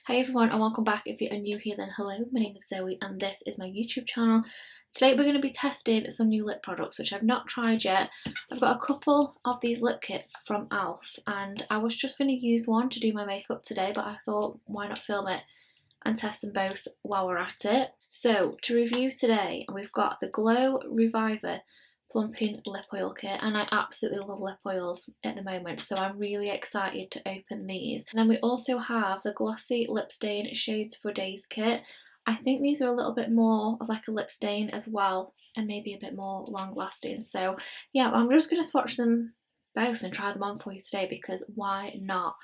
Hi everyone and welcome back. If you are new here then hello, my name is Zoe and this is my YouTube channel. Today we're going to be testing some new lip products which I've not tried yet. I've got a couple of these lip kits from Elf and I was just going to use one to do my makeup today, but I thought why not film it and test them both while we're at it. So to review today we've got the Glow Reviver Plumping lip oil kit, and I absolutely love lip oils at the moment, so I'm really excited to open these. And then we also have the Glossy Lip Stain Shades for Days kit. I think these are a little bit more of like a lip stain as well, and maybe a bit more long lasting. So yeah, I'm just going to swatch them both and try them on for you today because why not?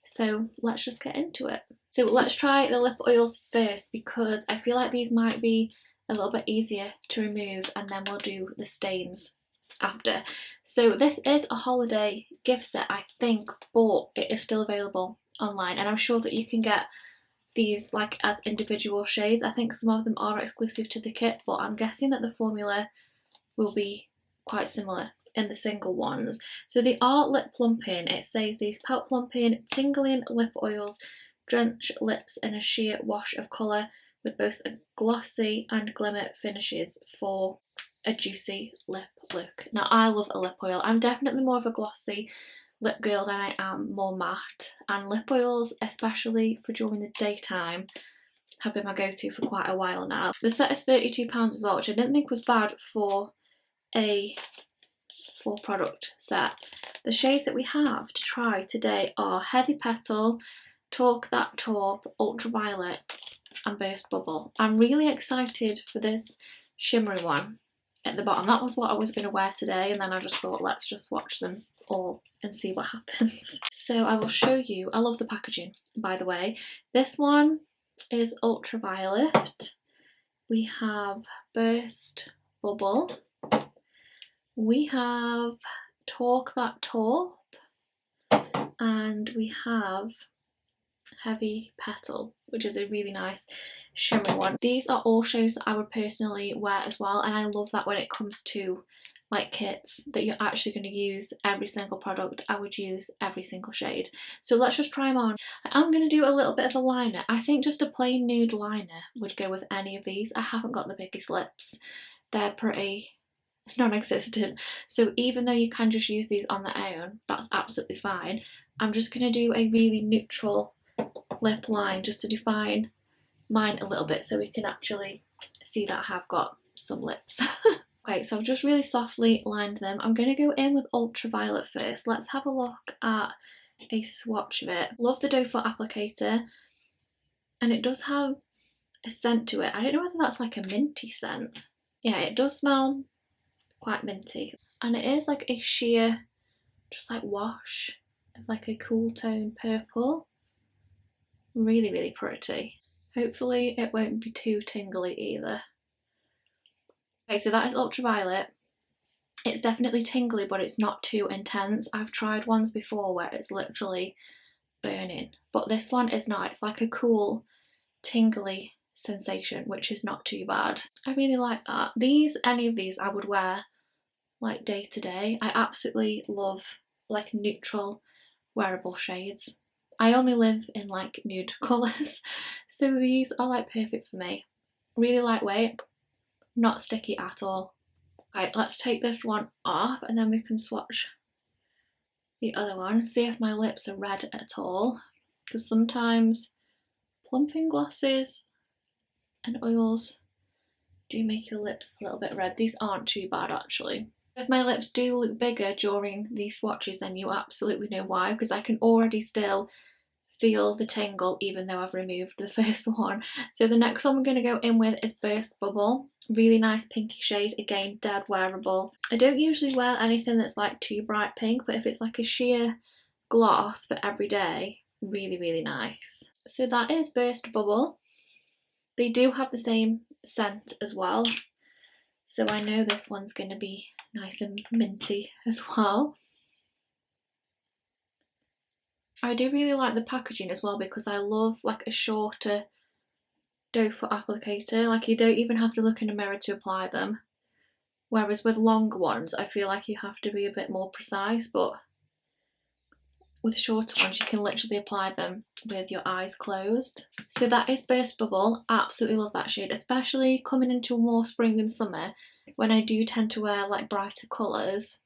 So let's just get into it. So let's try the lip oils first because I feel like these might be a little bit easier to remove, and then we'll do the stains after. So this is a holiday gift set I think, but it is still available online and I'm sure that you can get these like as individual shades. I think some of them are exclusive to the kit, but I'm guessing that the formula will be quite similar in the single ones. So they are lip plumping. It says these pout plumping tingling lip oils drench lips in a sheer wash of colour with both a glossy and glimmer finishes for a juicy lip look. Now I love a lip oil. I'm definitely more of a glossy lip girl than I am more matte, and lip oils, especially for during the daytime, have been my go-to for quite a while now. The set is £32 as well, which I didn't think was bad for a full product set. The shades that we have to try today are Heavy Petal, Talk That Talk, Ultraviolet and Burst Bubble. I'm really excited for this shimmery one at the bottom. That was what I was going to wear today, and then I just thought let's just swatch them all and see what happens. So I will show you. I love the packaging, by the way. This one is Ultraviolet. We have Burst Bubble. We have Talk That Talk. And we have Heavy Petal, which is a really nice shimmery one. These are all shades that I would personally wear as well, and I love that when it comes to like kits that you're actually going to use every single product. I would use every single shade. So let's just try them on. I'm going to do a little bit of a liner. I think just a plain nude liner would go with any of these. I haven't got the biggest lips. They're pretty non-existent, so even though you can just use these on their own, that's absolutely fine. I'm just going to do a really neutral lip line just to define mine a little bit so we can actually see that I have got some lips. Okay, so I've just really softly lined them. I'm going to go in with Ultraviolet first. Let's have a look at a swatch of it. Love the doe foot applicator, and it does have a scent to it. I don't know whether that's like a minty scent. Yeah, it does smell quite minty, and it is like a sheer just like wash of like a cool tone purple. Really, really pretty. Hopefully it won't be too tingly either. Okay, so that is Ultraviolet. It's definitely tingly, but it's not too intense. I've tried ones before where it's literally burning, but this one is not. It's like a cool, tingly sensation, which is not too bad. I really like that. Any of these I would wear like day to day. I absolutely love like neutral wearable shades. I only live in like nude colours, so these are like perfect for me. Really lightweight, not sticky at all. Okay, let's take this one off and then we can swatch the other one, see if my lips are red at all, because sometimes plumping glosses and oils do make your lips a little bit red. These aren't too bad actually. If my lips do look bigger during these swatches, then you absolutely know why, because I can already still feel the tingle even though I've removed the first one. So the next one we're going to go in with is Burst Bubble. Really nice pinky shade, again dead wearable. I don't usually wear anything that's like too bright pink, but if it's like a sheer gloss for every day, really, really nice. So that is Burst Bubble. They do have the same scent as well, so I know this one's going to be nice and minty as well. I do really like the packaging as well because I love like a shorter doe foot applicator. Like you don't even have to look in a mirror to apply them, whereas with longer ones I feel like you have to be a bit more precise, but with shorter ones, you can literally apply them with your eyes closed. So that is Burst Bubble. Absolutely love that shade, especially coming into more spring and summer when I do tend to wear like brighter colours.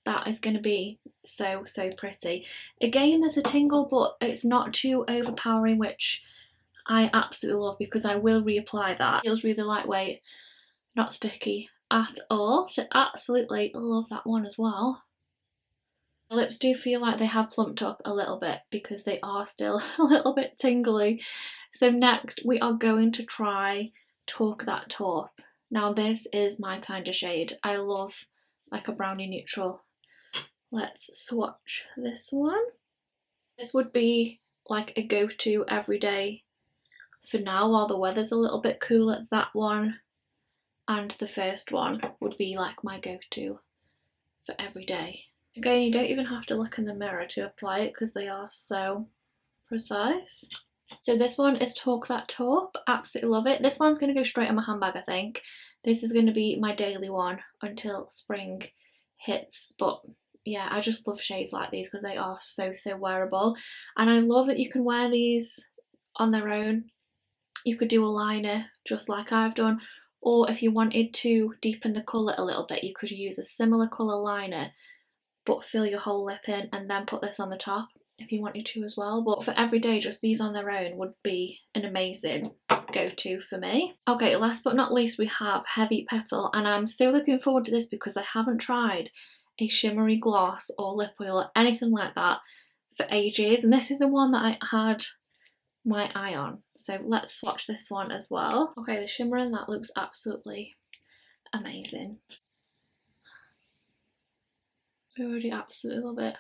That is going to be so pretty. Again, there's a tingle, but it's not too overpowering, which I absolutely love because I will reapply that. It feels really lightweight, not sticky at all. So absolutely love that one as well. The lips do feel like they have plumped up a little bit because they are still a little bit tingly. So next we are going to try Talk That Talk. Now this is my kind of shade. I love like a brownie neutral. Let's swatch this one. This would be like a go-to everyday for now while the weather's a little bit cooler. That one and the first one would be like my go-to for every day. Again, you don't even have to look in the mirror to apply it because they are so precise. So this one is Talk That Talk. Absolutely love it. This one's going to go straight in my handbag, I think. This is going to be my daily one until spring hits. But yeah, I just love shades like these because they are so wearable. And I love that you can wear these on their own. You could do a liner just like I've done. Or if you wanted to deepen the colour a little bit, you could use a similar colour liner but fill your whole lip in and then put this on the top if you wanted to as well. But for every day, just these on their own would be an amazing go-to for me. Okay, last but not least, we have Heavy Petal, and I'm so looking forward to this because I haven't tried a shimmery gloss or lip oil or anything like that for ages, and this is the one that I had my eye on. So let's swatch this one as well. Okay, the shimmer in that looks absolutely amazing. I already absolutely love it.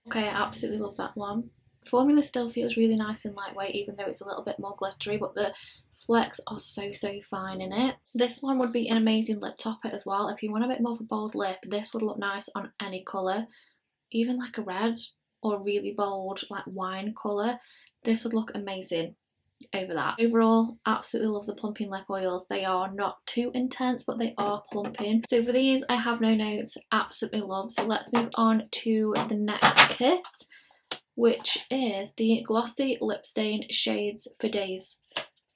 Okay, I absolutely love that one. Formula still feels really nice and lightweight even though it's a little bit more glittery, but the flecks are so fine in it. This one would be an amazing lip topper as well. If you want a bit more of a bold lip, this would look nice on any colour. Even like a red or really bold like wine colour, this would look amazing over that. Overall, absolutely love the Plumping lip oils. They are not too intense, but they are plumping. So for these, I have no notes. Absolutely love. So let's move on to the next kit, which is the Glossy Lip Stain Shades for Days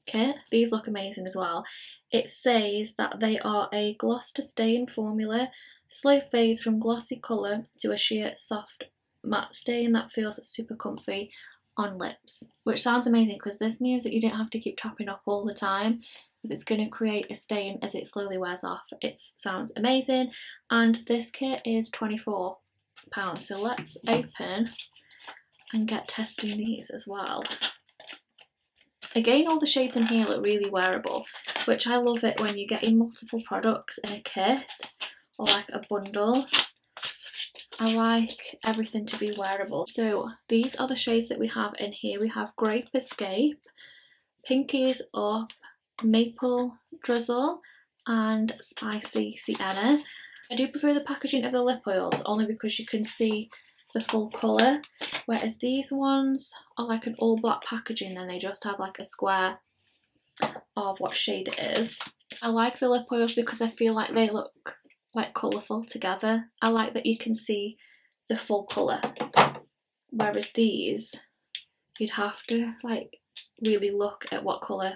kit. These look amazing as well. It says that they are a gloss to stain formula, slow fades from glossy colour to a sheer soft matte stain that feels super comfy on lips, which sounds amazing because this means that you don't have to keep topping up all the time if it's going to create a stain as it slowly wears off. It sounds amazing, and this kit is £24. So let's open and get testing these as well. Again, all the shades in here look really wearable, which I love it when you're getting multiple products in a kit or like a bundle. I like everything to be wearable. So these are the shades that we have in here. We have Grape Escape, Pinkies Up, Maple Drizzle, and Spicy Sienna. I do prefer the packaging of the lip oils only because you can see the full colour, whereas these ones are like an all black packaging and they just have like a square of what shade it is. I like the lip oils because I feel like they look like colourful together. I like that you can see the full colour, whereas these you'd have to like really look at what colour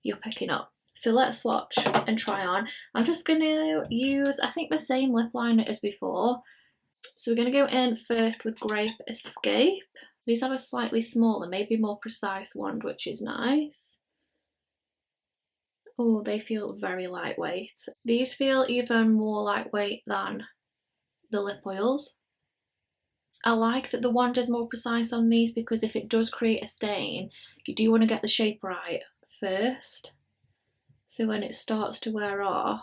you're picking up. So let's swatch and try on. I'm just going to use, I think, the same lip liner as before. So we're going to go in first with Grape Escape. These have a slightly smaller, maybe more precise wand, which is nice. Oh, they feel very lightweight. These feel even more lightweight than the lip oils. I like that the wand is more precise on these because if it does create a stain, you do want to get the shape right first. So when it starts to wear off,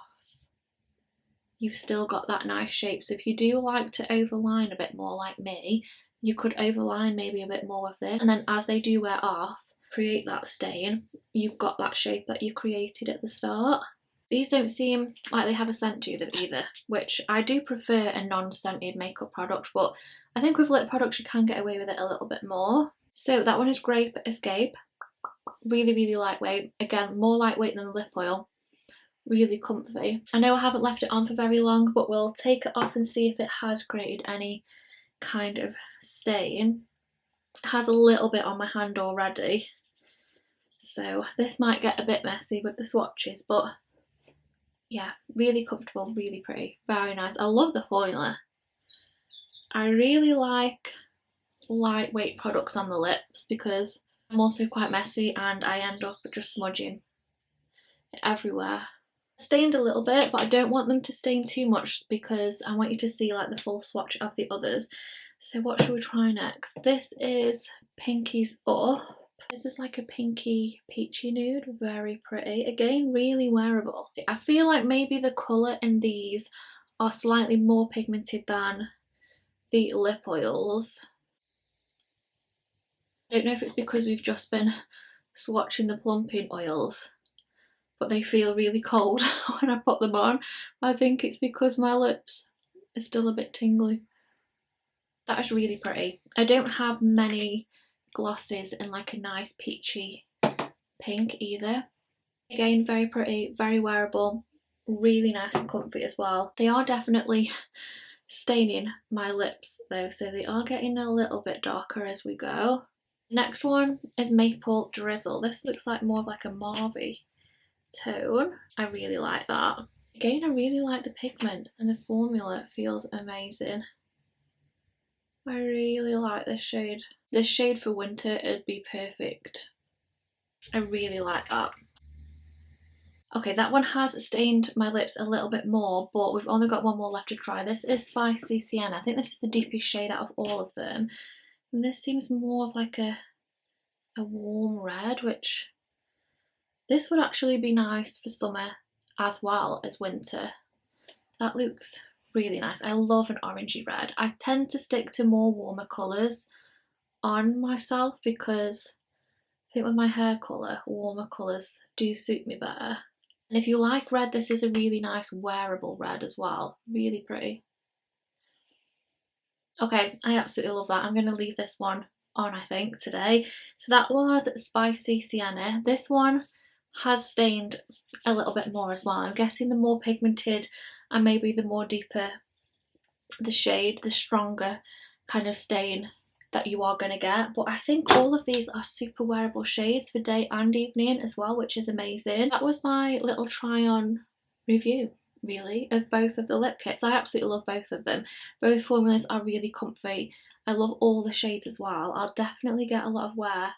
you've still got that nice shape. So if you do like to overline a bit more like me, you could overline maybe a bit more with this. And then as they do wear off, create that stain, you've got that shape that you created at the start. These don't seem like they have a scent to them either, which I do prefer a non-scented makeup product, but I think with lip products you can get away with it a little bit more. So that one is Grape Escape. Really lightweight. Again, more lightweight than the lip oil. Really comfy. I know I haven't left it on for very long, but we'll take it off and see if it has created any kind of stain. It has a little bit on my hand already, so this might get a bit messy with the swatches, but yeah, really comfortable, really pretty, very nice. I love the formula. I really like lightweight products on the lips because I'm also quite messy and I end up just smudging it everywhere. Stained a little bit, but I don't want them to stain too much because I want you to see like the full swatch of the others. So what should we try next? This is Pinky's Up. This is like a pinky peachy nude, very pretty. Again, really wearable. I feel like maybe the colour in these are slightly more pigmented than the lip oils. I don't know if it's because we've just been swatching the Plumping oils, but they feel really cold when I put them on. I think it's because my lips are still a bit tingly. That is really pretty. I don't have many glosses in like a nice peachy pink either. Again, very pretty, very wearable, really nice and comfy as well. They are definitely staining my lips though, so they are getting a little bit darker as we go. Next one is Maple Drizzle. This looks like more of like a mauvey tone. I really like that. Again, I really like the pigment and the formula feels amazing. I really like this shade. This shade for winter, it'd be perfect. I really like that. Okay, that one has stained my lips a little bit more, but we've only got one more left to try. This is Spicy Sienna. I think this is the deepest shade out of all of them. And this seems more of like a warm red, which this would actually be nice for summer as well as winter. That looks really nice. I love an orangey red. I tend to stick to more warmer colours on myself because I think with my hair colour, warmer colours do suit me better. And if you like red, this is a really nice wearable red as well. Really pretty. Okay, I absolutely love that. I'm going to leave this one on, I think, today. So that was Spicy Sienna. This one has stained a little bit more as well. I'm guessing the more pigmented and maybe the more deeper the shade, the stronger kind of stain that you are going to get. But I think all of these are super wearable shades for day and evening as well, which is amazing. That was my little try on review really of both of the lip kits. I absolutely love both of them. Both formulas are really comfy. I love all the shades as well. I'll definitely get a lot of wear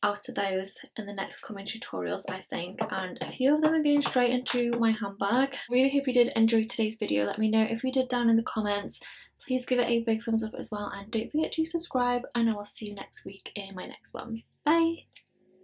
out of those in the next coming tutorials, I think, and a few of them are going straight into my handbag. Really hope you did enjoy today's video. Let me know if you did down in the comments. Please give it a big thumbs up as well, and don't forget to subscribe, and I will see you next week in my next one. Bye!